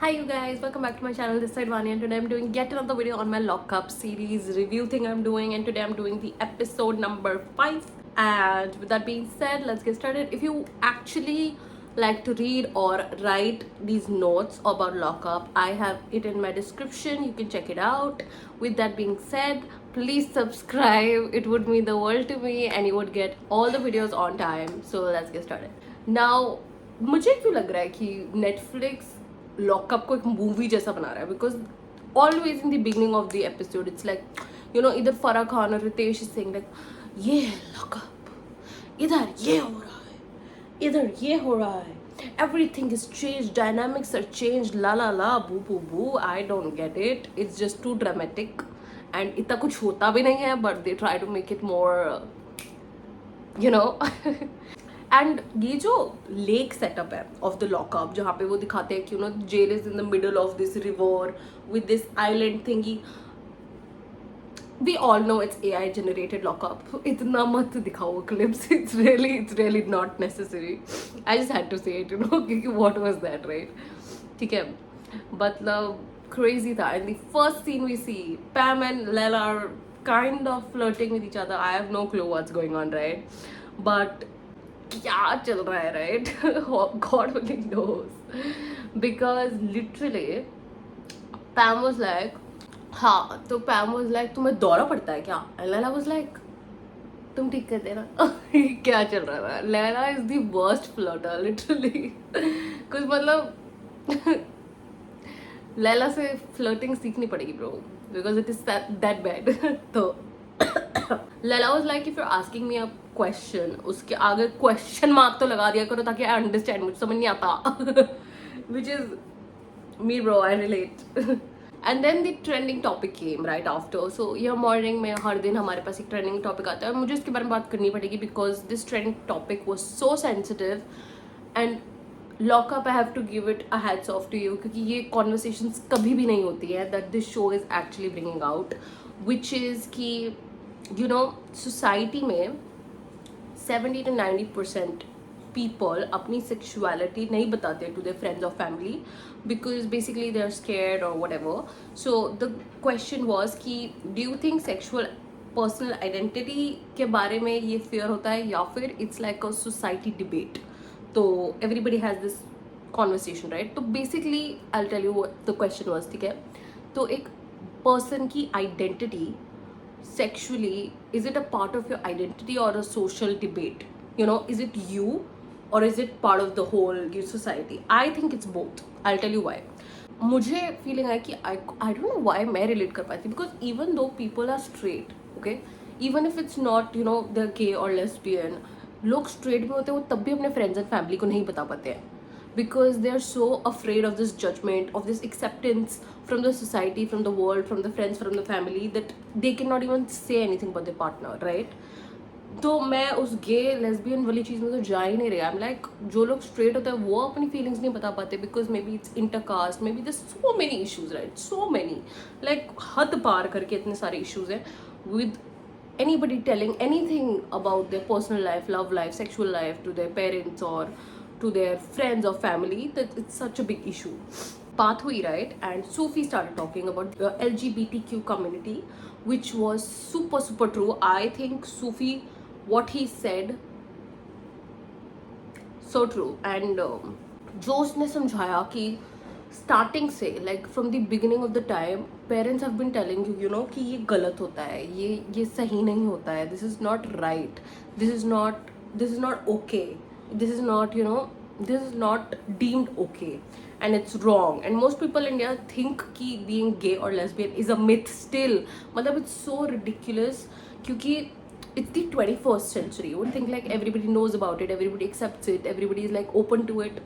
Hi you guys, welcome back to my channel. This side Vani and today I'm doing yet another video on my lockup series review thing I'm doing, and today I'm doing the episode number 5. And with that being said, let's get started. If you actually like to read or write these notes about lockup, I have it in my description. You can check it out. With that being said, please subscribe. It would mean the world to me and you would get all the videos on time. So let's get started. Now, मुझे क्यों लग रहा है कि Netflix lockup को एक movie जैसा बना रहा है, because always in the beginning of the episode it's like इधर फराह खान और रितेश इज सेइंग लाइक ये है लॉकअप, इधर ये हो रहा है, इधर ये हो रहा है, everything is changed, dynamics are changed, la la la, boo boo boo. I don't get it. It's just too dramatic and इतना कुछ होता भी नहीं है, but they try to make it more and ये जो लेक सेटअप है of the lockup, जहाँ पे वो दिखाते हैं कि jail is in the middle of this river with this island thingy. We all know it's AI generated lockup. इतना मत दिखाओ clips. It's really not necessary. I just had to say it, क्योंकि what was that, right? ठीक है, मतलब crazy था. And the first scene we see, Pam and Lela are kind of flirting with each other. I have no clue what's going on, right? But क्या चल रहा है, right? God only knows. Because literally Pam was like, हाँ, तो Pam was like, तुम्हें दौरा पड़ता है क्या? And Layla was like, तुम ठीक कर देना. क्या चल रहा था? Layla is the worst flirter, literally. कुछ मतलब Layla से flirting सीखनी पड़ेगी bro, because it is that bad. तो Layla was like, if you're asking me a question, उसके आगे question mark तो लगा दिया करो ताकि I understand, मुझे समझ नहीं आता. Which is me bro, I relate. And then the trending topic came right after. So ये मॉर्निंग में हर दिन हमारे पास एक ट्रेंडिंग टॉपिक आता है और मुझे इसके बारे में बात करनी पड़ेगी because this trending topic was so sensitive. And lockup, I have to give it a hats off to you, क्योंकि ये conversations कभी भी नहीं होती है that this show is actually bringing out, which is कि सोसाइटी में 70 to 90% people अपनी sexuality नहीं बताते to their friends or family because basically they are scared or whatever. So the question was कि do you think sexual personal identity के बारे में ये fear होता है या फिर it's like a society debate? तो everybody has this conversation, right? तो basically I'll tell you what the question was, ठीक है? तो एक person की identity sexually, is it a part of your identity or a social debate? Is it you or is it part of the whole society? I think it's both. I'll tell you why. मुझे feeling है कि I don't know why मैं relate कर पाती, because even though people are straight, okay, even if it's not they're gay or lesbian, लोग straight भी होते हैं, वो तब भी अपने friends and family को नहीं बता पाते हैं because they are so afraid of this judgment, of this acceptance from the society, from the world, from the friends, from the family, that they cannot even say anything about their partner, right? तो मैं उस गे lesbian वाली चीज़ में तो जा ही नहीं रहा. I'm like, जो लोग स्ट्रेट होते हैं वो अपनी फीलिंग्स नहीं बता पाते because maybe it's intercaste, maybe there's so many issues, right? So many, like हद पार करके इतने सारे issues हैं with anybody telling anything about their personal life, love life, sexual life to their parents or to their friends or family, that it's such a big issue. Baat hui, right? And Sufi started talking about the LGBTQ community, which was super true. I think Sufi, what he said, so true. And जो उसने समझाया कि starting से, like from the beginning of the time, parents have been telling you कि ये गलत होता है, ये सही नहीं होता है, this is not right, this is not okay, this is not deemed okay and it's wrong. And most people in India think कि being gay or lesbian is a myth still. मतलब it's so ridiculous क्योंकि it's the 21st century. You would think like everybody knows about it, everybody accepts it, everybody is like open to it.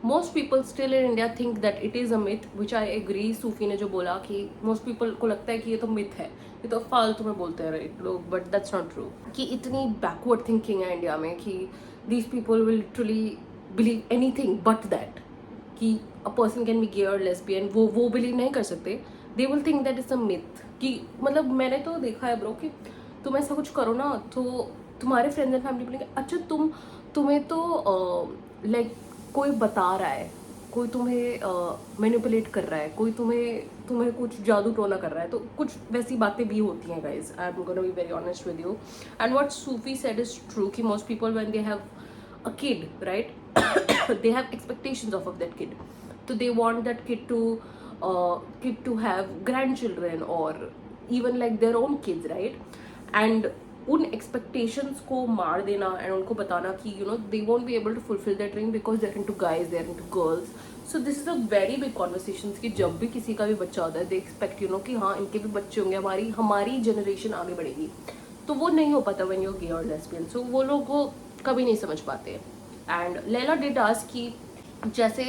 Most people still in India think that it is a myth, which I agree. सूफी ने जो बोला कि most people को लगता है कि ये तो myth है, ये तो फालतू में बोलते हैं राइट लोग, but that's not true. कि इतनी backward thinking है इंडिया में कि these people will literally believe anything but that, कि a person can be gay or lesbian, वो believe नहीं कर सकते. They will think that it's a myth. कि मतलब मैंने तो देखा है ब्रो कि तुम ऐसा कुछ करो ना तो तुम्हारे फ्रेंड्स एंड फैमिली बोलेंगे अच्छा तुम्हें तो लाइक कोई बता रहा है, कोई तुम्हें मैनिपुलेट कर रहा है, कोई तुम्हें तुम्हें कुछ जादू टोना कर रहा है, तो कुछ वैसी बातें भी होती हैं guys. I am gonna be very honest with you. And what Sufi said is true कि most people when they have a kid, right? They have expectations of that kid, so they want that kid to have grandchildren or even like their own kids, right? And उन expectations को मार देना and उनको बताना कि you know they won't be able to fulfill their dream because they're into guys, they're into girls. So this is a very big conversation कि जब भी किसी का भी बच्चा होता है they expect you know कि हाँ इनके भी बच्चे होंगे, हमारी generation आगे बढ़ेगी. तो वो नहीं हो पाता when you're gay or lesbian. So वो लोग वो कभी नहीं समझ पाते. एंड लैला डिड आस्क कि जैसे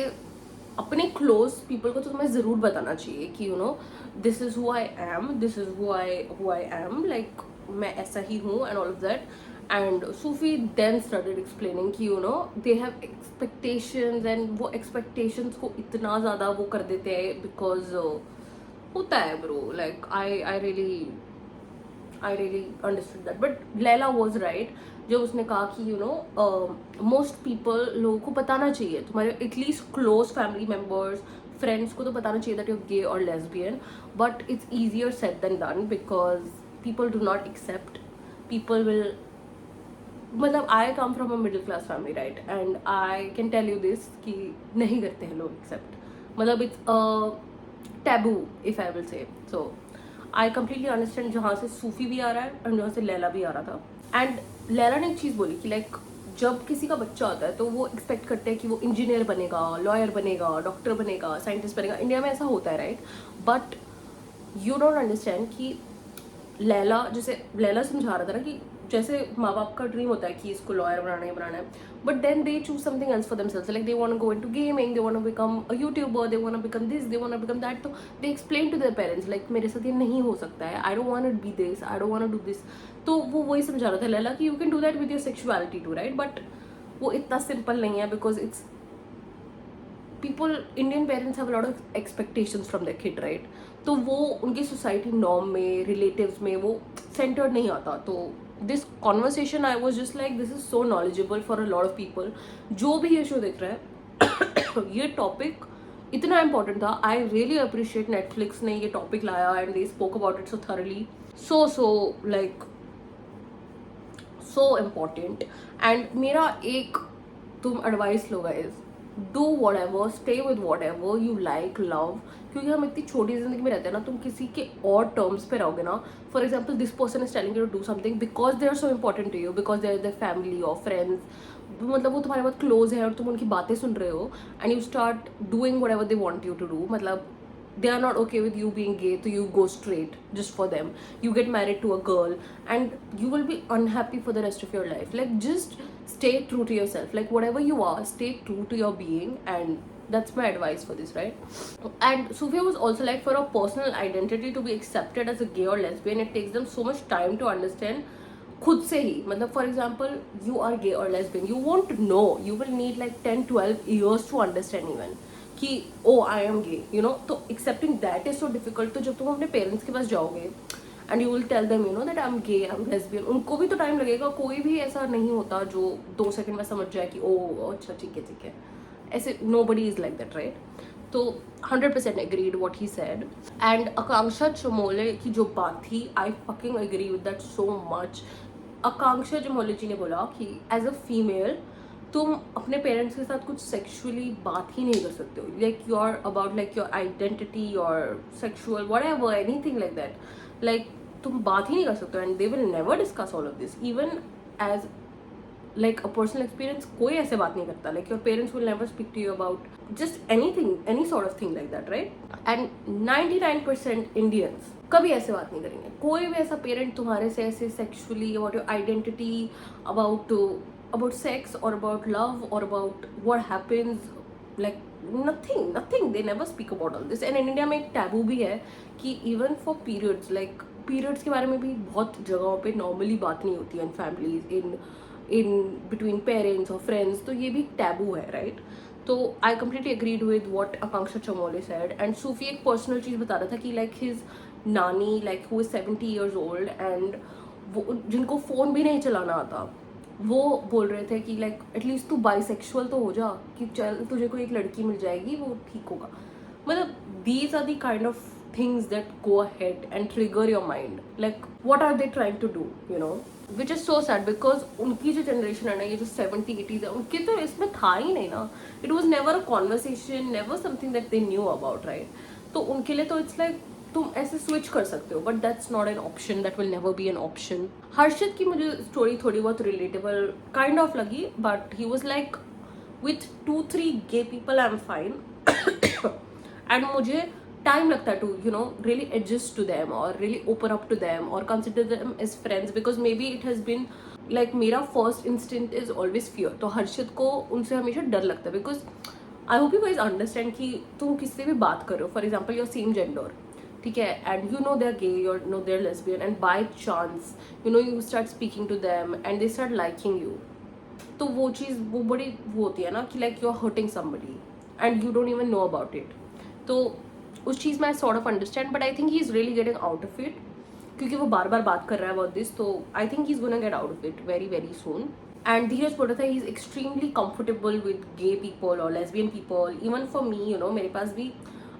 अपने क्लोज पीपल को तो तुम्हें ज़रूर बताना चाहिए कि you know this is who I am, this is who I am, like मैं ऐसा ही हूँ and all of that. And Sufi then started explaining कि you know they have expectations and वो एक्सपेक्टेशंस को इतना ज़्यादा वो कर देते हैं बिकॉज होता है bro. Like I really understood that. But Laila was right जो उसने कहा कि यू नो मोस्ट पीपल लोगों को बताना चाहिए, तुम्हारे at least close family members friends को तो बताना चाहिए दैट यू गे और lesbian. But it's easier said than done because people do not accept. People will मतलब I come from a middle class family right and I can tell you this कि नहीं करते हैं लोग accept. मतलब it's taboo if I will say. So I completely understand जहाँ से सूफी भी आ रहा है और जहाँ से लैला भी आ रहा था. एंड लैला ने एक चीज़ बोली कि लाइक जब किसी का बच्चा होता है तो वो एक्सपेक्ट करते हैं कि वो इंजीनियर बनेगा, लॉयर बनेगा, डॉक्टर बनेगा, साइंटिस्ट बनेगा. इंडिया में ऐसा होता है right. But you don't understand कि लैला समझा रहा था ना कि जैसे माँ बाप का ड्रीम होता है कि इसको लॉयर बनाना है, but then they choose something else for themselves. Like they want to go into gaming, they want to become a youtuber, they want to become this, they want to become that. तो they explain to their parents like मेरे साथ ये नहीं हो सकता है, I don't want to be this, I don't want to do this. तो वो वही समझा रहा था लैला कि you can do that with your sexuality too right. But वो इतना सिंपल नहीं है because it's Indian parents have a lot of expectations from their kid right. तो वो उनकी सोसाइटी नॉर्म में, रिलेटिव्स में वो सेंटर्ड नहीं आता. तो this conversation I was just like this is so knowledgeable for a lot of people. जो भी ये शो देख रहा है ये टॉपिक इतना इंपॉर्टेंट था. आई रियली अप्रिशिएट नेटफ्लिक्स ने ये टॉपिक लाया and they spoke about it so thoroughly. So like so important. And मेरा एक तुम advice low guys, do what ever, stay with what ever you like, love. क्योंकि हम इतनी छोटी जिंदगी में रहते हैं ना, तुम किसी के और टर्म्स पे रहोगे ना. For example this person is telling you to do something because they are so important to you, because they are their family और फ्रेंड्स. मतलब वो तुम्हारे बहुत क्लोज है और तुम उनकी बातें सुन रहे हो and you start doing whatever they want you to do. मतलब they are not okay with you being gay, so you go straight just for them. You get married to a girl and you will be unhappy for the rest of your life. Like just stay true to yourself. Like whatever you are, stay true to your being, and that's my advice for this, right? And Sufia was also like, for a personal identity to be accepted as a gay or lesbian, it takes them so much time to understand खुद से ही. मतलब for example you are gay और lesbian, you won't know, you will need like 10-12 years to understand even कि oh I am gay, you know. तो accepting that is so difficult. तो जब तुम अपने पेरेंट्स के पास जाओगे and you will tell them you know that I am gay, I am lesbian, उनको भी तो टाइम लगेगा. कोई भी ऐसा नहीं होता जो 2 सेकंड में समझ जाए कि ओ अच्छा ठीक है. ऐसे nobody is like that right. तो 100% agreed what he said. And Akanksha Chamoli की जो बात थी, I fucking agree with that so much. Akanksha Chamoli ji ने बोला कि एज अ फीमेल तुम अपने पेरेंट्स के साथ कुछ सेक्सुअली बात ही नहीं कर सकते हो. Like you are about like your identity, your sexual whatever, anything like that. Like तुम बात ही नहीं कर सकते. And they will never discuss all of this. Even as like a personal experience, कोई ऐसे बात नहीं करता. Like your parents will never speak to you about just anything, any sort of thing like that, right? And 99% Indians कभी ऐसे बात नहीं करेंगे. कोई भी ऐसा पेरेंट तुम्हारे से ऐसे sexually about your identity, about sex or about love or about what happens, like nothing, they never speak about all this. And in India में एक taboo भी है कि even for periods, like periods के बारे में भी बहुत जगहों पे normally बात नहीं होती है in families, in between parents or friends. तो ये भी टैबू है राइट. तो I completely agreed with what Akanksha Chamoli said. And Sufi एक पर्सनल चीज़ बता रहा था कि लाइक हिज नानी, like who is 70 years old, and वो जिनको फ़ोन भी नहीं चलाना आता, वो बोल रहे थे कि लाइक एटलीस्ट तू बाइसेक्सुअल तो हो जा, कि चल तुझे कोई एक लड़की मिल जाएगी वो ठीक होगा. मतलब these are the kind of things that go ahead and trigger your mind. Like what are they trying to do, you know? Which is so sad because उनकी जो generation है ना, ये जो 70-80s है, उनके तो इसमें था ही नहीं ना. It was never a conversation, never something that they knew about, right? तो उनके लिए तो it's like तुम ऐसे स्विच कर सकते हो, but that's not an option, that will never be an option. Harshit की मुझे स्टोरी थोड़ी बहुत रिलेटेबल काइंड ऑफ लगी, but he was like with 2-3 gay people I am fine. And मुझे टाइम लगता है to you know really adjust to them और really open up to them और consider them as friends, because maybe it has been like मेरा first instinct is always fear. तो हर्षित को उनसे हमेशा डर लगता है, because I hope you guys understand कि तुम किससे भी बात करो, for example your same gender, ठीक है, and you know they are gay, you know they are lesbian, and by chance you know you start speaking to them and they start liking you. तो वो चीज़ वो बड़ी वो होती है ना कि like you are hurting somebody and you don't even know about it. तो उस चीज़ में I sort of understand, but I think he is really getting out of it, क्योंकि वो बार बार बात कर रहा है अबाउट दिस. तो I think he is gonna get out of it very very soon. And Dheeraj बोल रहा था he is extremely comfortable with gay people और lesbian people. Even for me, you know, मेरे पास भी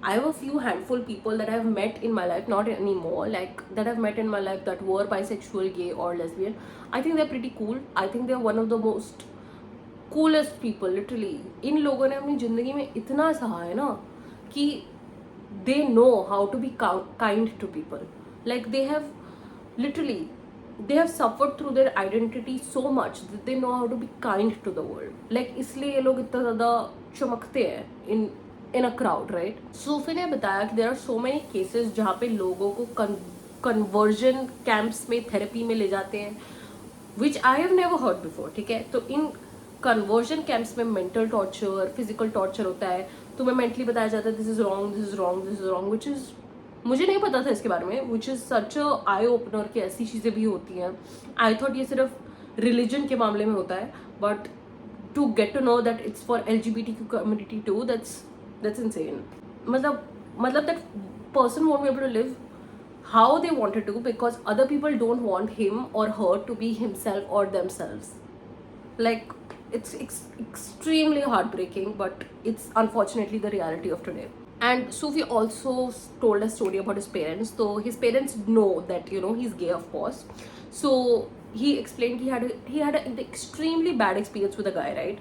I have a few handful people that I have met in my life, not anymore, like that I've met in my life that were bisexual, gay or lesbian. I think they're pretty cool. I think they're one of the most coolest people, literally. इन लोगों ने अपनी ज़िंदगी में इतना सहा है ना कि they know how to be kind to people. Like they have literally, they have suffered through their identity so much that they know how to be kind to the world. Like इसलिए ये लोग इतना ज़्यादा चमकते हैं in a crowd, right? सूफी ने बताया कि there are so many cases जहाँ पे लोगों को conversion camps में थेरेपी में ले जाते हैं, which I have never heard before, ठीक है. तो इन conversion camps में mental torture, physical torture होता है, तुम्हें mentally बताया जाता है this is wrong, this is wrong, this is wrong, which is मुझे नहीं पता था इसके बारे में, which is such a eye opener कि ऐसी चीज़ें भी होती हैं. I thought ये सिर्फ religion के मामले में होता है, but to get to know that it's for LGBTQ community too, that's insane. मतलब that person won't be able to live how they wanted to because other people don't want him or her to be himself or themselves. Like it's extremely heartbreaking, but it's unfortunately the reality of today. And Sufi also told a story about his parents. So his parents know that, you know, he's gay, of course. So he explained he had an extremely bad experience with a guy, right?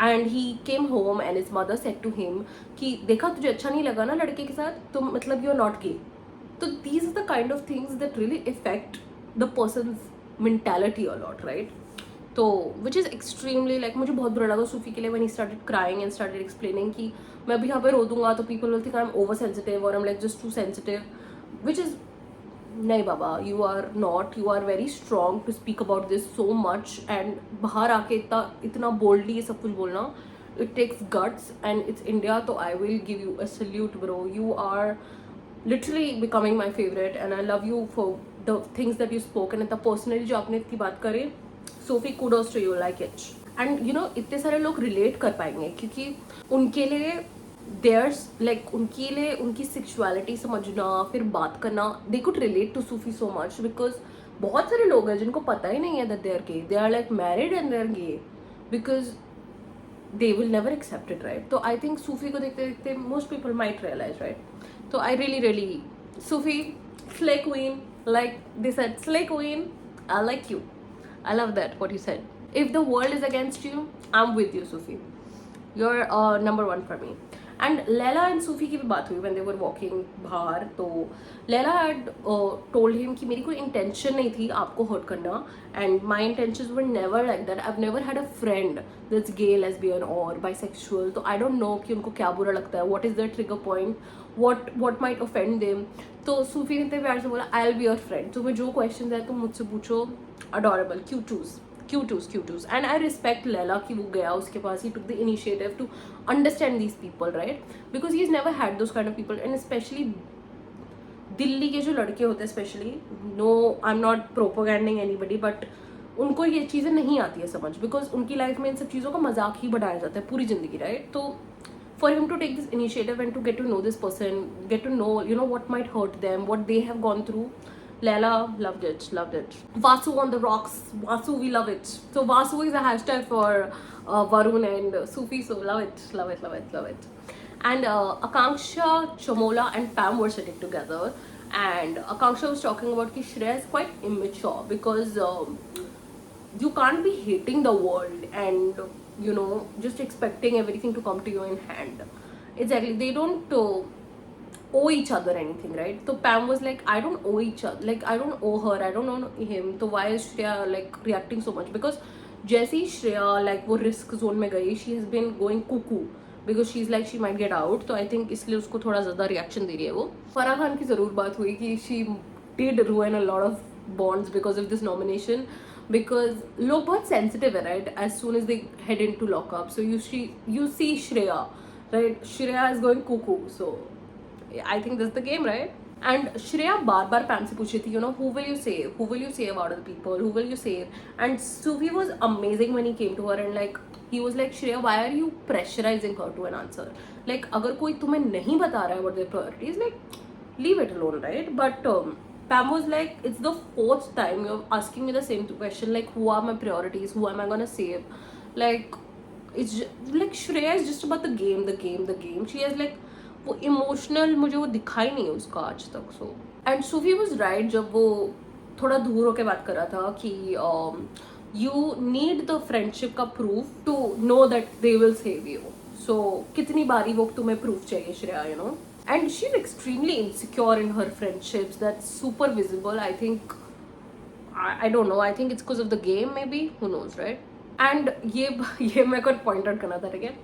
And he came home and his mother said to him कि देखा तुझे अच्छा नहीं लगा ना लड़के के साथ, तो मतलब you're not gay. तो these are the kind of things that really affect the person's mentality a lot, right? तो which is extremely like मुझे बहुत बुरा लगा सूफी के लिए when he started crying and started explaining कि मैं अभी यहाँ पे रो दूंगा तो people will think I'm over sensitive or I'm like just too sensitive, which is नहीं बाबा, you are not, you are very strong to speak about this so much and बाहर आके इतना boldly ये सब कुछ बोलना, it takes guts and it's India, तो I will give you a salute bro. You are literally becoming my favorite and I love you for the things that you spoke and इतना personally जो आपने इतनी बात करी. Sophie, kudos to you, like it. And you know इतने सारे लोग relate कर पाएंगे क्योंकि उनके लिए there's like उनके लिए उनकी sexuality समझना फिर बात करना, they could relate to Sufi so much because बहुत सारे लोग हैं जिनको पता ही नहीं है that they are gay, they are like married and they are gay because they will never accept it, right? तो I think Sufi को देखते देखते most people might realize, right? तो I really Sufi, slay queen, like they said, slay queen, I like you. I love that what you said. If the world is against you, I'm with you, Sufi. You're number one for me. And Leila and Sufi की भी बात हुई when they were walking बाहर. तो Leila had told him कि मेरी कोई intention नहीं थी आपको hurt करना and my intentions were never like that. I've never had a friend that's gay, lesbian or bisexual. तो I don't know कि उनको क्या बुरा लगता है, what is their trigger point, what might offend them. तो सूफी ने इतने प्यार से बोला I'll be your friend. तुम्हें जो questions है तुम मुझसे पूछो. Adorable, Q2s. And I respect Leila कि वो गया उसके पास, he took the initiative to understand these people, right? Because he's never had those kind of people, and especially Delhi के जो लड़के होते हैं especially, no I'm not propaganding anybody, but उनको ये चीज़ें नहीं आती है समझ, because उनकी लाइफ में इन सब चीज़ों का मजाक ही बढ़ाया जाता है पूरी ज़िंदगी, right? तो for him to take this initiative and to get to know this person, get to know, you know, what might hurt them, what they have gone through, Lela, loved it, loved it. Vasu on the rocks. Vasu, we love it. So Vasu is a hashtag for Varun and Sufi. So love it, love it, love it, love it. And Akanksha, Chamola, and Pam were sitting together. And Akanksha was talking about that Shreya is quite immature because you can't be hating the world and just expecting everything to come to you in hand. Exactly, they don't owe each other anything, right? So Pam was like, I don't owe each other, like I don't owe her, I don't owe him, so why is Shreya like reacting so much? Because Jesse Shreya like वो risk zone में गई, she has been going cuckoo because she's like she might get out, तो I think इसलिए उसको थोड़ा ज़्यादा reaction दे रही है वो. फराह खान की ज़रूर बात हुई कि she did ruin a lot of bonds because of this nomination, because लोग बहुत sensitive है, right? As soon as they head into lockup, so you see Shreya, right? Shreya is going cuckoo, so I think this is the game, right? And Shreya bar Pam से पूछी थी, who will you save? Who will you save out of the people? Who will you save? And Sufi was amazing when he came to her and like he was like, Shreya, why are you pressurizing her to an answer? Like अगर कोई तुम्हें नहीं बता रहा है what their priorities, like leave it alone, right? But Pam was like, it's the 4th time you're asking me the same question, like who are my priorities? Who am I gonna save? Like it's just, like Shreya is just about the game. She has like वो emotional मुझे वो दिखा ही नहीं है उसका आज तक. So and Sufi was right जब वो थोड़ा दूर होकर बात कर रहा था कि यू नीड द फ्रेंडशिप का proof to know that they will save you. So कितनी बारी वो तुम्हें प्रूफ चाहिए Shreya, and she is extremely insecure in her friendships, that's super visible. I think I don't know, I think it's because of the game maybe, who knows, right? And ये मेरे को point out करना था, ठीक है?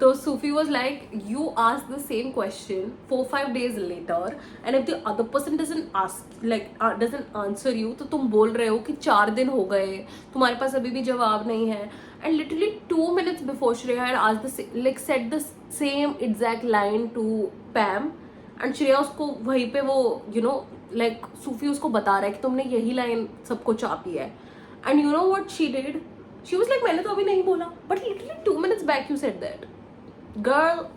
तो Sufi was like, you ask the same question 4-5 days later and if the other person doesn't ask, like doesn't answer you, तो तुम बोल रहे हो कि 4 दिन हो गए, तुम्हारे पास अभी भी जवाब नहीं है. And literally 2 minutes before Shreya had asked like said the same exact line to Pam, and Shreya उसको वहीं पे वो like Sufi उसको बता रहा है कि तुमने यही लाइन सबको चापी है. And you know what she did? She was like, मैंने तो अभी नहीं बोला, but literally 2 minutes back you said that. Girl,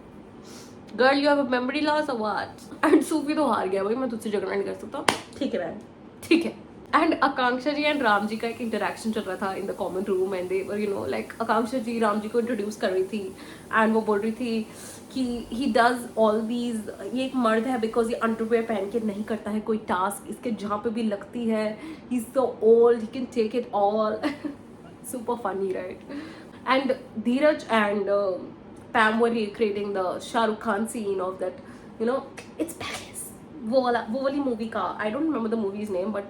you have a memory loss or what? And Sufi तो हार गया भाई, मैं तुझसे झगड़ा नहीं कर सकता. ठीक है मैम, ठीक है. And Akanksha ji and Ram जी का एक interaction चल रहा था in the common room, and they were like Akanksha जी राम जी को introduce कर रही थी and वो बोल रही थी कि he does all these, ये एक मर्द है because ये underwear पहन के नहीं करता है कोई task, इसके जहाँ पे भी लगती है, he's so old, he can take it all. Super funny, right? And Dheeraj and Pam were recreating the Shah Rukh Khan scene of that, it's Paris. वो वाली movie का, I don't remember the movie's name, but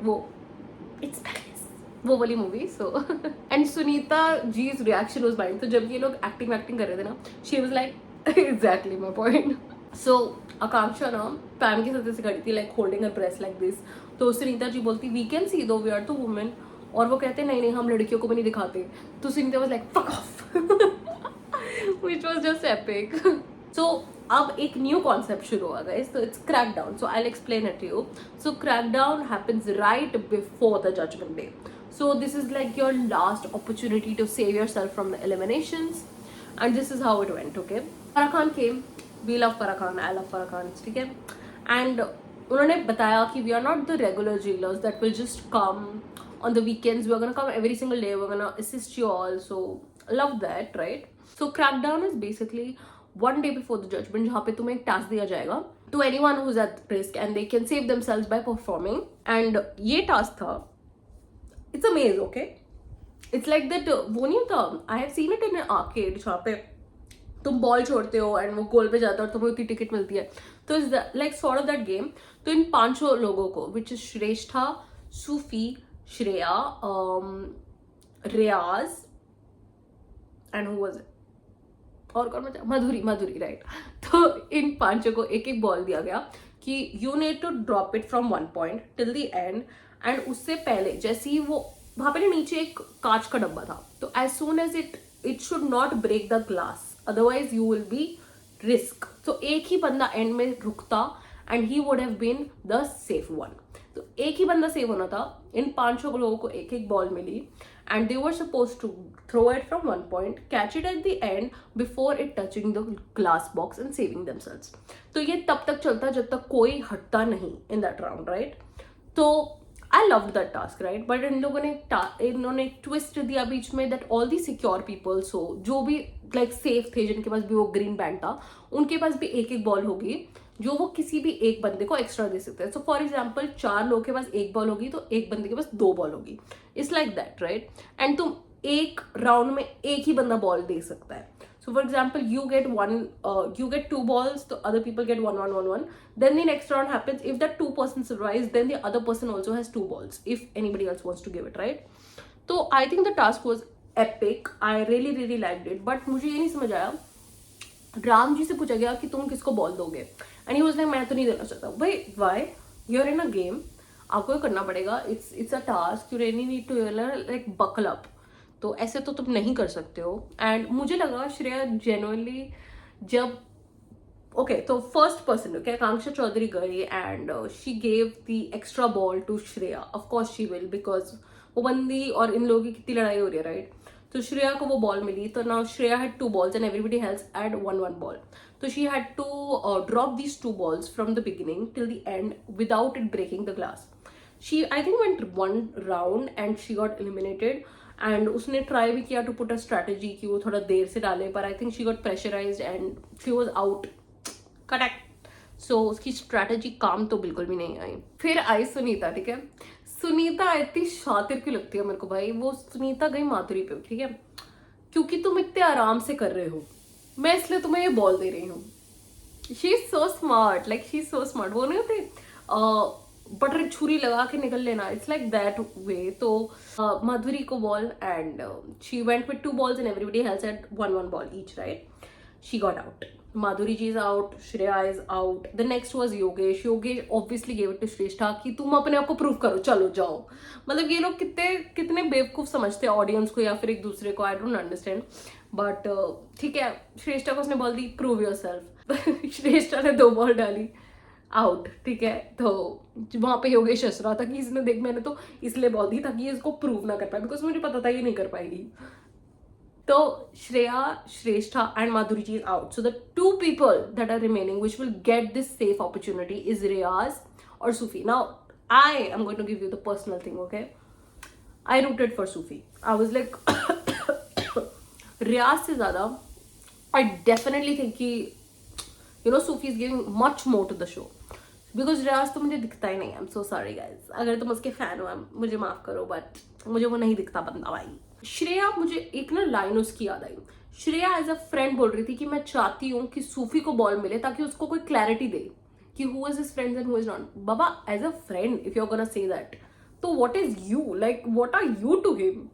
it's Paris. वो वाली movie. So and Sunita G's reaction was mine. तो जब ये लोग acting कर रहे थे ना, she was like, exactly my point. So Akanksha ना Pam के साथ ऐसे खड़ी थी, like holding her breast like this. तो Sunita जी बोलती, we can see though, we are two women. और वो कहते नहीं हम लड़कियों को भी नहीं दिखाते. तो Sunita was like, fuck off. Which was just epic. So अब एक न्यू कॉन्सेप्ट शुरू हुआ गाइस, तो it's crackdown. So I will explain it to you. So crackdown happens right before the judgement day. So this is like your last opportunity to save yourself from the eliminations, and this is how it went. Okay, Farah Khan came. We love Farah Khan. I love Farah Khan. ठीक है, and उन्होंने बताया कि we are not the regular jailers that will just come on the weekends. We are gonna come every single day. We're gonna assist you all. So love that, right? So crackdown is basically one day before the judgment, जहाँ पे तुम्हें एक task दिया जाएगा to anyone who's at risk and they can save themselves by performing. And ये task था, it's a maze, okay? It's like that, वो नहीं होता, I have seen it in an arcade जहाँ पे तुम बॉल छोड़ते हो एंड वो गोल पे जाता है और तुम्हें उतनी टिकट मिलती है. तो it's like sort of that game. तो इन 5 लोगों को, which is Shreshtha, Sufi, Shreya, Riyaz and who was it, और कौन बचा, मधुरी राइट. तो इन 5 को एक एक बॉल दिया गया कि you need to drop it from 1 point till the end. And उससे पहले जैसे ही वो वहां पे नीचे एक कांच का डब्बा था, तो as soon as it should not break the glass, otherwise you will be risk. तो एक ही बंदा एंड में रुकता and he would have been the safe one. तो एक ही बंदा सेव होना था. इन 5 लोगों को एक एक बॉल मिली and they were suppose to throw it from 1 point, catch it at the end before it touching the glass box and saving themselves. तो ये तब तक चलता जब तक कोई हटता नहीं in that round, right? तो I love that task right, but इन लोगों ने इन्होंने ट्विस्ट दिया बीच में that all the secure peoples हो जो भी लाइक सेफ थे, जिनके पास भी वो ग्रीन बैंड था, उनके पास भी एक एक बॉल होगी जो वो किसी भी एक बंदे को एक्स्ट्रा दे सकते हैं. सो फॉर एग्जाम्पल 4 लोगों के पास एक बॉल होगी तो एक बंदे के पास 2 बॉल होगी. It's like that right. And तुम एक राउंड में एक ही बंदा बॉल दे सकता है. So for example, you get 2 balls, the other people get 1. Then the next round happens. If that 2 person survives, then the other person also has 2 balls. If anybody else wants to give it, right? So I think the task was epic. I really liked it. But मुझे ये नहीं समझ आया. राम जी से पूछा गया कि तुम किसको बॉल दोगे? And he was like, मैं तो नहीं देना चाहता. भाई, why? You're in a game. आपको ये करना पड़ेगा. It's a task. You really need to like buckle up. तो ऐसे तो तुम नहीं कर सकते हो. एंड मुझे लगा श्रेया जेन्युइनली जब ओके तो first person okay Akanksha Chaudhary गई and she gave the extra ball to Shreya. Of course she will, because वो बंदी और इन लोगों की कितनी लड़ाई हो रही है राइट. तो श्रेया को वो बॉल मिली, तो now Shreya had 2 balls and everybody else had 1 ball. तो she had to drop these 2 balls from the beginning till the end without it breaking the glass. She I think went 1 round and she got eliminated. And उसने try भी किया to put a strategy कि वो थोड़ा देर से डाले, पर I think she got pressurised and she was out. Correct. So उसकी स्ट्रैटेजी काम तो बिल्कुल भी नहीं आई. फिर आई सुनीता. ठीक है, सुनीता इतनी शातिर क्यों लगती है मेरे को भाई. वो सुनीता गई माधुरी पे. ठीक है, क्योंकि तुम इतने आराम से कर रहे हो, मैं इसलिए तुम्हें ये बॉल दे रही हूँ. She is so smart, like she is so smart. वो नहीं होते बटर छुरी लगा के निकल लेना. It's like that way. तो माधुरी को ball and she went with 2 balls and everybody else had 1 ball each right. She got out. Madhuri ji is out, Shreya is out. The next was Yogesh. Yogesh obviously gave it to Shreshtha कि तुम अपने आप को prove करो, चलो जाओ. मतलब ये लोग कितने बेवकूफ समझते हैं ऑडियंस को या फिर एक दूसरे को. आई डोंट अंडरस्टैंड. बट ठीक है, श्रेष्ठा को उसने बॉल दी, प्रूव योर सेल्फ. श्रेष्ठा ने 2 ball डाली, आउट. ठीक है, तो वहां पे योगेश हंस रहा था कि इसने देख मैंने तो इसलिए बॉल दी ताकि ये इसको प्रूव ना कर पाए, बिकॉज मुझे पता था ये नहीं कर पाएगी. तो Shreya, Shreshtha and Madhuri ji is out. So the 2 people that are remaining which will get this safe opportunity is Riyaz or Sufi. Now I am going to give you the personal thing, okay? I rooted for Sufi. I was like Riyaz से ज्यादा I definitely think कि you know Sufi is giving much more to the show. Because Riyaz तो मुझे दिखता ही नहीं है. I am so sorry guys, अगर तुम उसके फैन हो मुझे माफ करो, बट मुझे वो नहीं दिखता बंदा भाई. श्रेया, मुझे एक ना लाइन उसकी याद आई. श्रेया एज अ फ्रेंड बोल रही थी कि मैं चाहती हूँ कि सूफी को बॉल मिले ताकि उसको कोई क्लैरिटी दे कि who is his friends and who is not. बाबा, as a friend if you are gonna say that, तो what is you like, what are you to him?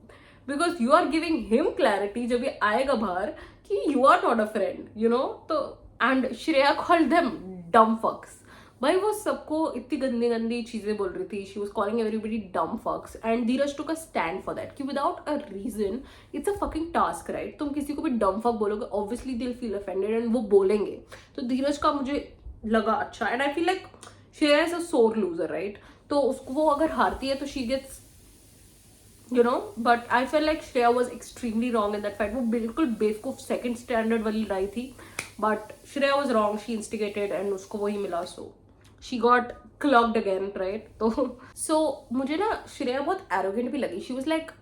Because you are giving him clarity जब ये आएगा बाहर कि you are not a friend, you know. तो and Shreya called them dumb fucks. भाई वो सबको इतनी गंदी गंदी चीजें बोल रही थी. She was calling everybody dumb fucks and Dheeraj took a stand for that कि without a reason it's a fucking task right. तुम किसी को भी डम फक बोलोगे, obviously they will feel offended and वो बोलेंगे. तो धीरज का मुझे लगा अच्छा. And I feel like Shreya is a sore loser right. तो उसको वो अगर हारती है तो she gets you know, but I felt like Shreya was extremely wrong in that fight. वो बिल्कुल बेवकूफ सेकंड स्टैंडर्ड वाली लड़ाई थी, but Shreya was wrong. She instigated and उसको वही मिला, so she got clogged again, right? तो मुझे ना श्रेया बहुत arrogant भी लगी. She was like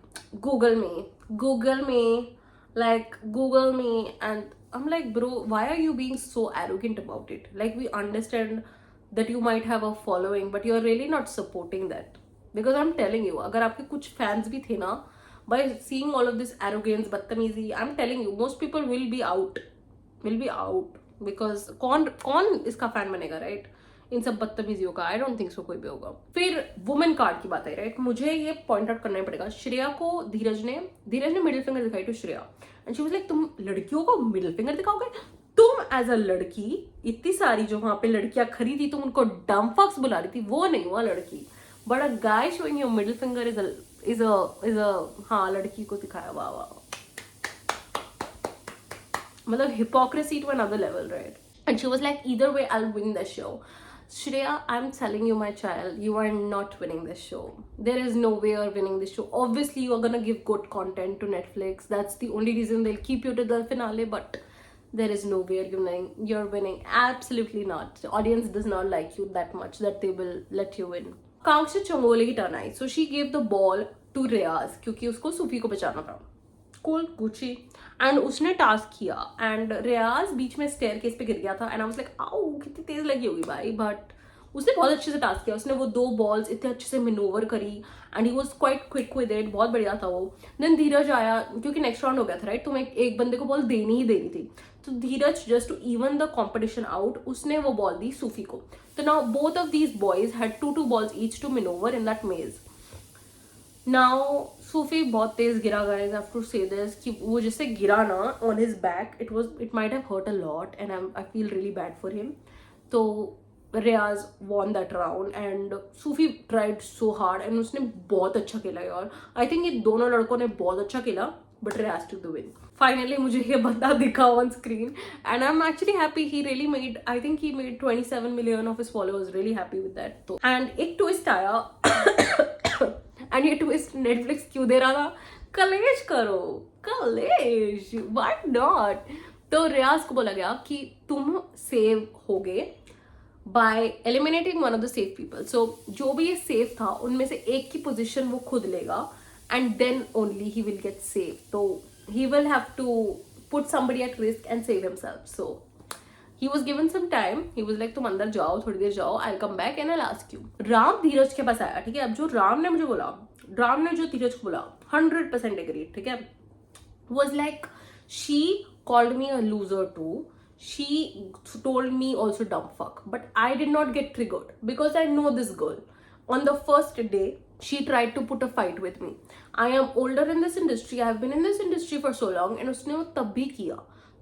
Google me, like Google me, and I'm like, bro, why are you being so arrogant about it? Like we understand that you might have a following, but you're really not supporting that. Because I'm telling you, अगर आपके कुछ fans भी थे ना, by seeing all of this arrogance, बदतमीजी, I'm telling you, most people will be out, because कौन इसका fan बनेगा, right? इन सब बदतमीजियों का. I don't think so कोई भी होगा. फिर वुमेन कार्ड की बात आई, राइट. मुझे ये पॉइंट आउट करना ही पड़ेगा. श्रेया को धीरज ने मिडिल फिंगर दिखाई to Shreya and she was like, तुम लड़कियों को मिडिल फिंगर दिखाओगे? तुम एज अ लड़की, इतनी सारी जो वहां पे लड़कियां खड़ी थी, तुम उनको डम फक्स बुला रही थी, वो नहीं हुआ लड़की. But a guy showing your middle finger is a हाँ, लड़की को दिखाया. वाह वाह, मतलब hypocrisy to another level, right? And she was like, either way I'll win the show. Shreya, I'm telling you, my child, you are not winning this show. There is no way you're winning this show. Obviously you are gonna give good content to Netflix, that's the only reason they'll keep you to the finale, but there is no way you're winning. Absolutely not. The audience does not like you that much that they will let you win. Kanksha Chamole की turn आई, so she gave the ball to Riyaz क्योंकि उसको सूफी को बचाना था। Cool Gucci. And उसने task किया and Riyaz बीच में स्टेयरकेस पे गिर गया था एंड आई वाज लाइक आओ कितनी तेज लगी होगी भाई, बट उसने बहुत अच्छे से टास्क किया। उसने वो 2 बॉल्स इतने अच्छे से मैनूवर करी and he was quite quick with it, बहुत बढ़िया था वो। देन धीरज आया क्योंकि नेक्स्ट राउंड हो गया था राइट, तो मैं एक बंदे को बॉल देनी ही देनी थी, तो Dheeraj just to even the competition out उसने वो बॉल दी सूफी को। तो now both of these boys had 2 balls each to manoeuvre in that maze. Now Sufi बहुत तेज गिरा, guys, I have to say this, कि वो जैसे गिरा ना on his back, it might have hurt a lot and I feel really bad for him. तो Riyaz won that round and Sufi tried so hard and उसने बहुत अच्छा खेला यार। आई थिंक ये दोनों लड़कों ने बहुत अच्छा खेला, but Riyaz to the win. Finally मुझे ये बंदा दिखा on screen and I am actually happy. He really made, I think he made 27 million of his followers, really happy with that. तो एंड एक ट्विस्ट आया एंड ये ट्विस्ट नेटफ्लिक्स क्यों दे रहा था, कलेश करो, कलेश, व्हाई नॉट। तो रियाज को बोला गया कि तुम सेव हो गए by eliminating one of the safe people. So जो भी ये सेफ था उनमें से एक की पोजीशन वो खुद लेगा and then only he will get save. तो he will have to put somebody at risk and save himself. So he was given some time. He was like तुम अंदर जाओ, थोड़ी देर जाओ, I'll come back and I'll ask you. Ram धीरज के पास आया, ठीक है। अब जो राम ने मुझे बोला, राम ने जो धीरज को बोला 100% एग्री, ठीक है। Was like she called me a loser too. She told me also dumb fuck, but I did not get triggered because I know this girl. On the first day, she tried to put a fight with me. I am older in this industry. I have been in this industry for so long, and उसने वो तब भी किया।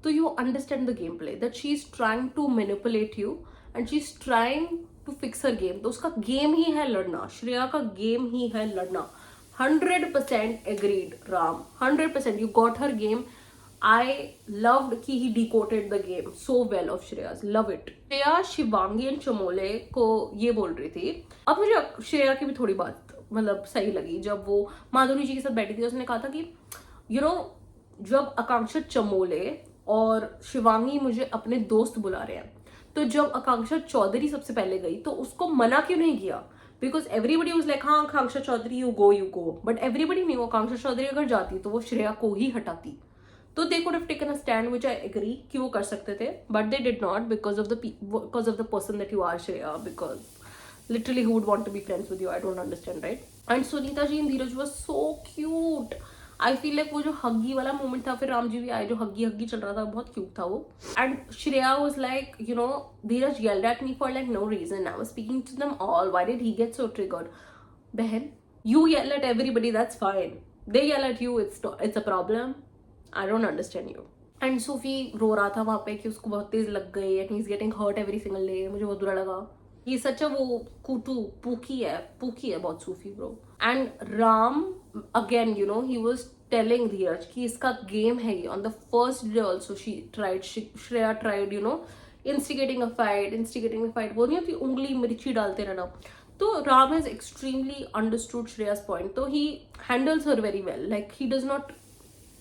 तो you understand the gameplay that she is trying to manipulate you and she is trying to fix her game. तो उसका game ही है लड़ना, श्रेया का गेम ही है लड़ना। 100% agreed, Ram, 100%. You got her game. I loved कि he decoded the game so well of Shreya's. Love it. Shreya Shivangi and Chamole को ये बोल रही थी। अब मुझे श्रेया की भी थोड़ी बात मतलब सही लगी जब वो माधुरी जी के साथ बैठी थी। उसने कहा था कि यू नो जब आकांक्षा चमोले और शिवांगी मुझे अपने दोस्त बुला रहे हैं, तो जब आकांक्षा चौधरी सबसे पहले गई तो उसको मना क्यों नहीं किया? बिकॉज एवरीबडी वाज लाइक हाँ Akanksha Chaudhary you go, but everybody नहीं, आकांक्षा चौधरी अगर जाती तो वो श्रेया को ही हटाती। तो they could have taken a stand which I agree कि वो कर सकते थे, but they did not because of the person that you are Shreya. Because literally who would want to be friends with you, I don't understand, right. And Sunita ji and Dheeraj was so cute. I feel like वो जो huggy वाला moment था, फिर राम जी भी आए, जो huggy चल रहा था, बहुत क्यूट था वो। And Shreya was like you know Dheeraj yelled at me for like no reason. I was speaking to them all. Why did he get so triggered? बहन, you yell at everybody, that's fine. They yell at you, it's a problem. I don't understand you. And Sufi रो रहा था वहां पे कि उसको बहुत तेज लग गई and he is getting hurt every single day. मुझे बहुत बुरा लगा। ये सच है, वो पूकी है बहुत Sufi bro. And Ram again you know he was telling Dheeraj कि इसका गेम है ये। On the first day also Shreya tried you know instigating a fight. वो नहीं होती उंगली मिर्ची डालते रहना। तो Ram has extremely understood Shreya's point, तो he handles her very well, like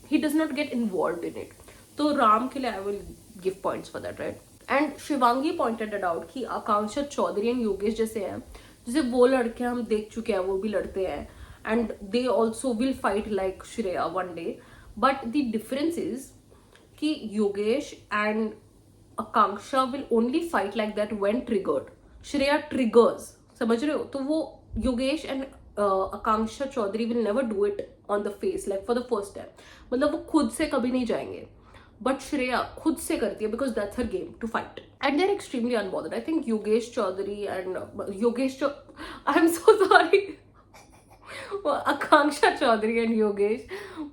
he does not get involved in it. तो राम के लिए I will give points for that, right? And Shivangi pointed it out कि आकांक्षा चौधरी एंड योगेश जैसे हैं, जैसे वो लड़के हम देख चुके हैं, वो भी लड़ते हैं and they also will fight like Shreya one day. But the difference is कि Yogesh and Akanksha will only fight like that when triggered. Shreya triggers, समझ रहे हो? तो वो Yogesh and Akanksha Chaudhary will never do it on the face like for the first time. मतलब वो खुद से कभी नहीं जाएंगे, बट श्रेया खुद से करती है because that's her game to fight and they are extremely unbothered. I think Yogesh Chaudhary and I am so sorry Akanksha Chaudhary and Yogesh,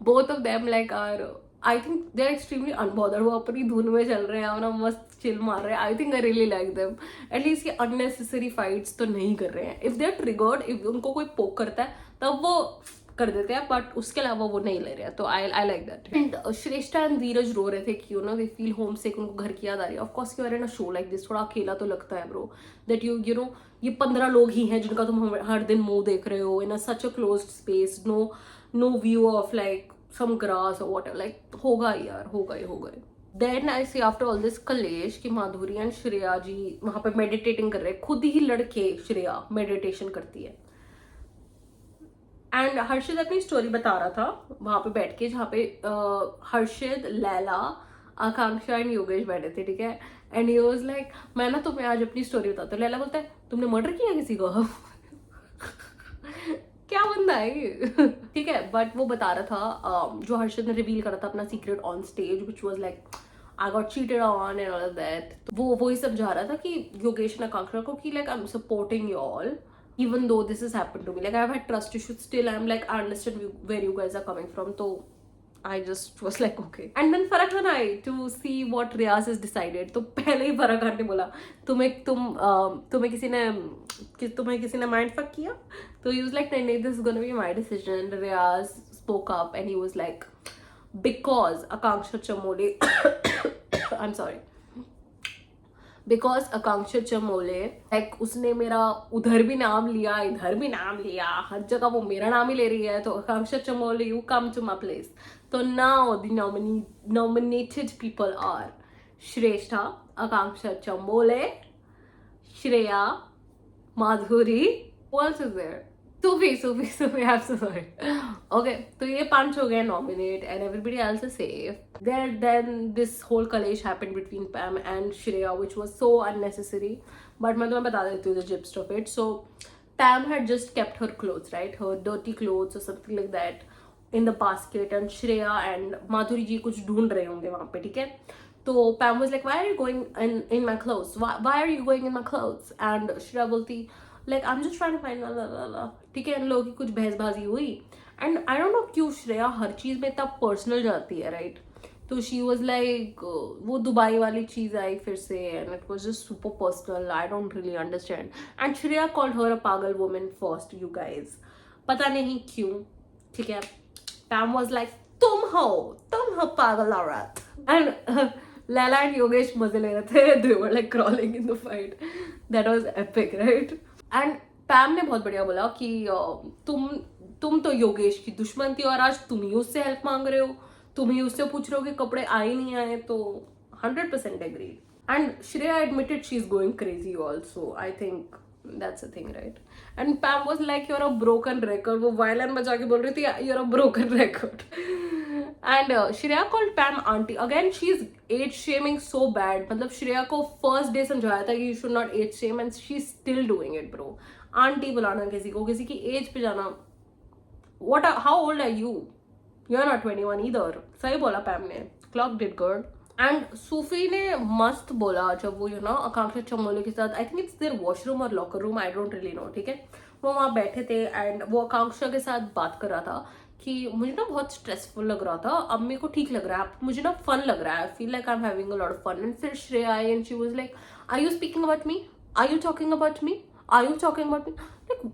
both of them like are, I think they are extremely unbothered. वो अपनी धुन में चल रहे हैं, अपना मस्त चिल मार रहे हैं। I think I really like them. At least ये अननेसेसरी फाइट्स तो नहीं कर रहे हैं। If they are triggered, if उनको कोई पोक करता है तब वो कर देते हैं, बट उसके अलावा वो नहीं ले रहे हैं। तो I like that. And Shreshtha and Dheeraj रो रहे थे कि you know they feel homesick, उनको घर की याद आ रही है। Of course you are in a show like this, थोड़ा अकेला तो लगता है ब्रो, दैट यू नो ये 15 लोग ही हैं जिनका तुम हर दिन मुंह देख रहे हो in a such a closed space, no view of like some grass or whatever, like होगा यार, होगा। Then I see after all this कलेश कि माधुरी एंड श्रेया जी वहां पे मेडिटेटिंग कर रहे हैं, खुद ही लड़के श्रेया मेडिटेशन करती है। एंड हर्षित अपनी स्टोरी बता रहा था वहां पे बैठ के, जहाँ पे हर्षित, लैला, आकांक्षा एंड योगेश बैठे थे, ठीक है। एंड ही वाज लाइक, मैं ना तुम्हें आज अपनी स्टोरी बताता हूँ। लैला बोलता है, तुमने मर्डर किया किसी को? क्या बंदा है ये? ठीक है, बट वो बता रहा था जो हर्षद ने रिवील करा था अपना secret on stage, which was like I got cheated on and all of that. वो वही समझा रहा था कि योगेश ने आकांक्षा को कि like I am supporting you all even though this has happened to me. Like I've had trust issues, still I'm like, I understand where you guys are coming from. So I just was like, okay. And then Farrakhan I to see what Riaz has decided. तो पहले ही Farrakhan ने बोला, तुम्हें किसी ने mind fuck किया? तो he was like, नहीं, this is gonna be my decision. Riaz spoke up and he was like, because Akanksha Chamole I'm sorry, because Akanksha Chamole, like उसने मेरा उधर भी नाम लिया, इधर भी नाम लिया, हर जगह वो मेरा नाम ही ले रही है, तो Akanksha Chamole you come to my place. तो now the nominated people are Shreshtha, Akanksha Chamole, Shreya, Madhuri, who else is there? Sufi, I'm so sorry. Okay, तो ये 5 हो गए nominate and everybody else is safe. Then this whole collage happened between Pam and Shreya, which was so unnecessary. But मैं तुम्हें बता देती हूँ the gist of it. So Pam had just kept her clothes, right? Her dirty clothes or something like that in the basket, and Shreya and Madhuri ji कुछ ढूंढ रहे होंगे वहाँ पे, ठीक है। तो Pam was like, why are you going in my clothes? Why are you going in my clothes? And Shreya बोलती, like I'm just trying to find ठीक है। इन लोगों की कुछ बहसबाजी हुई एंड आई डोंट नो क्यों श्रेया हर चीज में इतना पर्सनल जाती है, राइट। तो शी वाज लाइक, वो दुबई वाली चीज आई फिर से and it was just super personal, I don't really understand. And Shreya called her a पागल वुमन फर्स्ट, यू गाइज, पता नहीं क्यों, ठीक है। पैम वाज लाइक, तुम हो पागल औरत। एंड लैला एंड योगेश मजे ले रहे थे, they were like crawling in the fight, that was epic, right. And Pam ने बहुत बढ़िया बोला कि तुम तो योगेश की दुश्मन थी और आज तुम ही उससे हेल्प मांग रहे हो, तुम ही उससे पूछ रहे हो कि कपड़े आए नहीं आए, तो 100% agree. And Shreya admitted she is going crazy also, I think that's a thing, right? And Pam was like, you're a broken record. वो violin बजा के बोल रही थी, you're a broken record. And Shreya called Pam auntie. Again, she's age shaming so bad. मतलब श्रेया को first day समझाया था कि you should not age shame and she's still doing it, bro. Auntie बुलाना किसी की age पे जाना. How old are you? You're not 21 either. सही बोला Pam ने. Clocked it, girl. And Sufi ने मस्त बोला जब वो यू नो आकांक्षा चमोले के साथ, I think it's their washroom और locker room, I don't really know, ठीक है। वो वहाँ बैठे थे एंड वो आकांक्षा के साथ बात कर रहा था कि मुझे ना बहुत स्ट्रेसफुल लग रहा था, अब मेरे को ठीक लग रहा है, मुझे ना फन लग रहा है, I feel like I am having a lot of fun. And फिर श्रेया आई and she was like, are you speaking about me? Are you talking about me? Are you talking about me? Like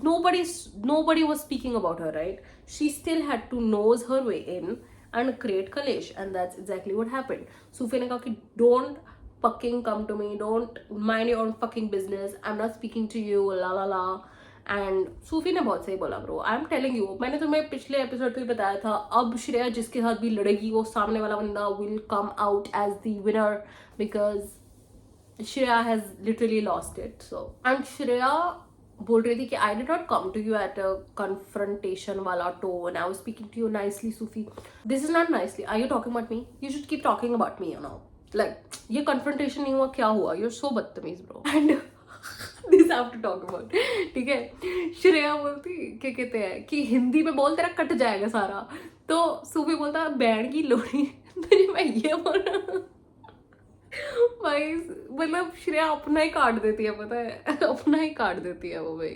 nobody was speaking about her, right? She still had to nose her way in and create kalesh, and that's exactly what happened. Sufi ne kaha ki don't fucking come to me, don't mind your own fucking business, I'm not speaking to you, la la la. And Sufi ने बहुत सही बोला, bro, I am telling you, मैंने तुम्हें पिछले episode में बताया था, अब श्रेया जिसके साथ भी लड़ेगी वो सामने वाला बंदा will come out as the winner, because Shreya has literally lost it. So and Shreya बोल रही थी कि I did not come to you at a confrontation वाला tone, I was speaking to you nicely. Sufi, this is not nicely, are you talking about me? You should keep talking about me, you know, like ये confrontation नहीं हुआ, क्या हुआ? You are so बदतमीज, bro. And this I have to talk about, ठीक है। श्रेया बोलती, क्या कहते हैं कि हिंदी में बोल, तेरा कट जाएगा सारा। तो सूफी बोलता, बैंड की लोड़ी तुझे मैं ये बोल रहा, भाई मतलब श्रेया अपना ही काट देती है, पता है, अपना ही काट देती है वो भाई।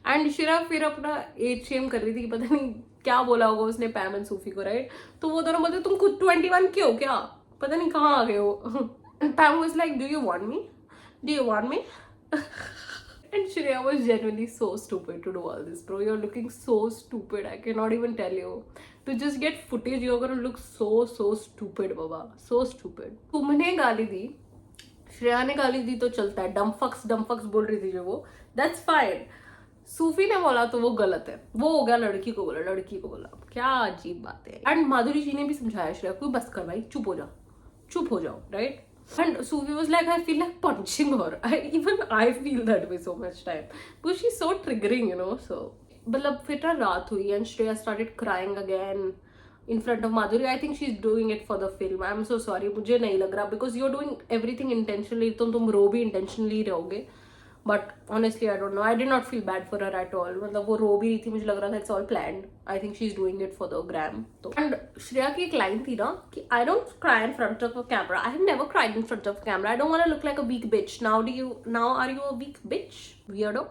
एंड श्रेया फिर अपना एज शेम कर रही थी कि पता नहीं क्या बोला होगा उसने पैम एंड सूफी को, राइट। तो वो दोनों बोलते, तुम खुद 21 के हो क्या, पता नहीं कहाँ आ गए हो। And पैम was like, do you want me? And Shreya was genuinely so stupid to do all this, bro. You're looking so stupid. I cannot even tell you. To just get footage, you're gonna look so stupid, baba. So stupid. तुमने गाली दी, श्रेया ने गाली दी तो चलता है, डमफक्स बोल रही थी जो वो, that's fine. सूफी ने बोला तो वो गलत है, वो हो गया लड़की को बोला, क्या अजीब बात है। एंड माधुरी जी ने भी समझाया श्रेया को, बस कर भाई, चुप हो जा, चुप हो जाओ, right? And Suvi was like, I feel like punching her. I feel that way so much time because she's so triggering, you know. So मतलब फिर ना रात हुई and Shreya started crying again in front of Madhuri. I think she's doing it for the film. I'm so sorry, मुझे नहीं लग रहा because you're doing everything intentionally, तो तुम रो भी intentionally रहोगे. But honestly, I don't know. I did not feel bad for her at all. मतलब वो रो भी रही थी, मुझे लग रहा था it's all planned. I think she's doing it for the gram. तो and श्रेया की एक लाइन थी ना कि I don't cry in front of a camera. I have never cried in front of a camera. I don't want to look like a weak bitch. Now are you a weak bitch? Weirdo.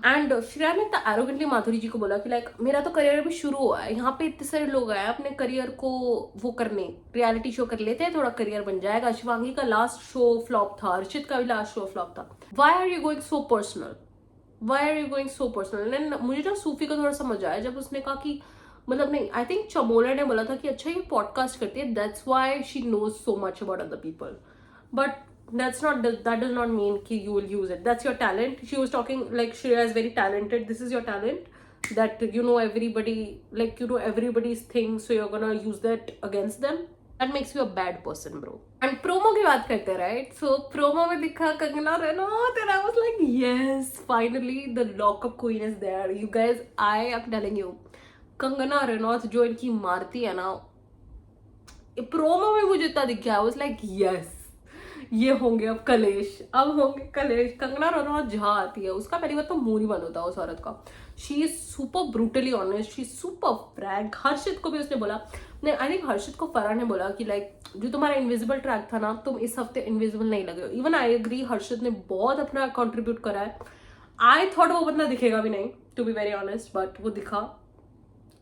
And Shreya ने इतना arrogantly माधुरी जी को बोला कि like मेरा तो career अभी शुरू हुआ है, यहाँ पे इतने सारे लोग आए अपने करियर को वो करने, रियलिटी शो कर लेते हैं, थोड़ा करियर बन जाएगा. शिवांगी का लास्ट शो फ्लॉप था, अर्चित का भी लास्ट शो फ्लॉप था. Why are you going so personal? Why are you going so personal? And मुझे ना सूफी का थोड़ा समझ आया जब उसने कहा कि मतलब नहीं, आई थिंक चमोला ने बोला था कि अच्छा ये पॉडकास्ट करती है, that's why she knows so much about other people. But that does not mean कि you will use it. That's your talent. She was talking like Shreya is very talented. This is your talent, that you know everybody, like you know everybody's thing, so you're gonna use that against them. That makes you a bad person, bro. And promo की बात करते हैं, right? So promo में दिखा Kangana Ranaut and I was like, yes, finally the lockup queen is there. You guys, I am telling you, Kangana Ranaut जो इनकी मारती है ना, प्रोमो में मुझे इतना दिख गया. I was like, yes, ये होंगे अब कलेश, अब होंगे कलेश. कंगना रनौत जहाँ आती है उसका पहली बात तो मुंह नहीं बंद होता उस औरत का. She is super brutally honest, she is super frank. Harshit को भी उसने बोला, नहीं आई थिंक हर्षित को फरहान ने बोला कि लाइक जो तुम्हारा इनविजिबल ट्रैक था ना, तुम इस हफ्ते इनविजिबल नहीं लगे हो. इवन आई एग्री, हर्षित ने बहुत अपना कॉन्ट्रीब्यूट करा है. आई थॉट वो बंदा दिखेगा भी नहीं, to be very honest, but वो दिखा.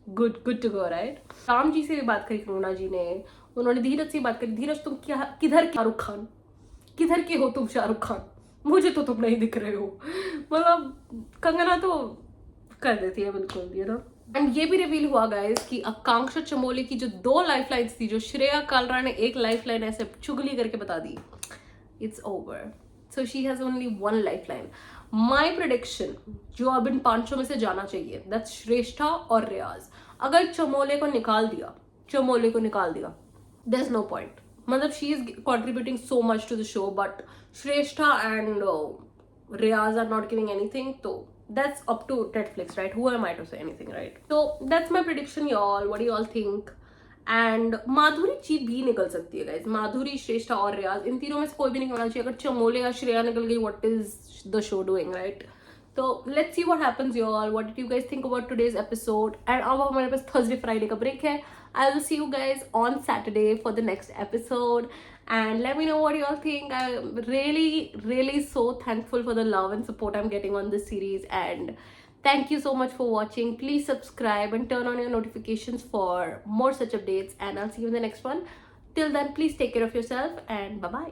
Good to go, right? Ram ji से भी बात करी कंगना जी ने, उन्होंने धीरज से बात करी. धीरज तुम क्या किधर, शाहरुख खान किधर के हो तुम? शाहरुख खान, मुझे तो तुम नहीं दिख रहे हो. मतलब कंगना तो कर देती है बिल्कुल, यू नो. एंड ये भी रिवील हुआ गाइस कि आकांक्षा चमोली की जो 2 लाइफ लाइन्स थी, जो श्रेया कालरा ने 1 लाइफ लाइन ऐसे चुगली करके बता दी, it's over. So she has only 1 lifeline. My prediction जो अब इन 5 में से जाना चाहिए, दैट्स श्रेष्ठा और रियाज. अगर चमोले को निकाल दिया, देयर इज नो पॉइंट. मतलब she is contributing so much to the show, but Shrestha and Riyaz are not giving anything, so that's up to Netflix, right? Who am I to say anything, right? So that's my prediction, y'all. What do y'all think? And माधुरी जी भी निकल सकती है guys. माधुरी, श्रेष्ठा और रियाज, इन तीनों में से कोई भी निकलना चाहिए. अगर चमोले या श्रेया निकल गई, what is the show doing, right? So let's see what happens, y'all. What did you guys think about today's episode? And अब हमारे पास Thursday Friday का break है. I will see you guys on Saturday for the next episode, and let me know what you all think. I'm really so thankful for the love and support I'm getting on this series, and thank you so much for watching. Please subscribe and turn on your notifications for more such updates, and I'll see you in the next one. Till then, please take care of yourself and bye bye.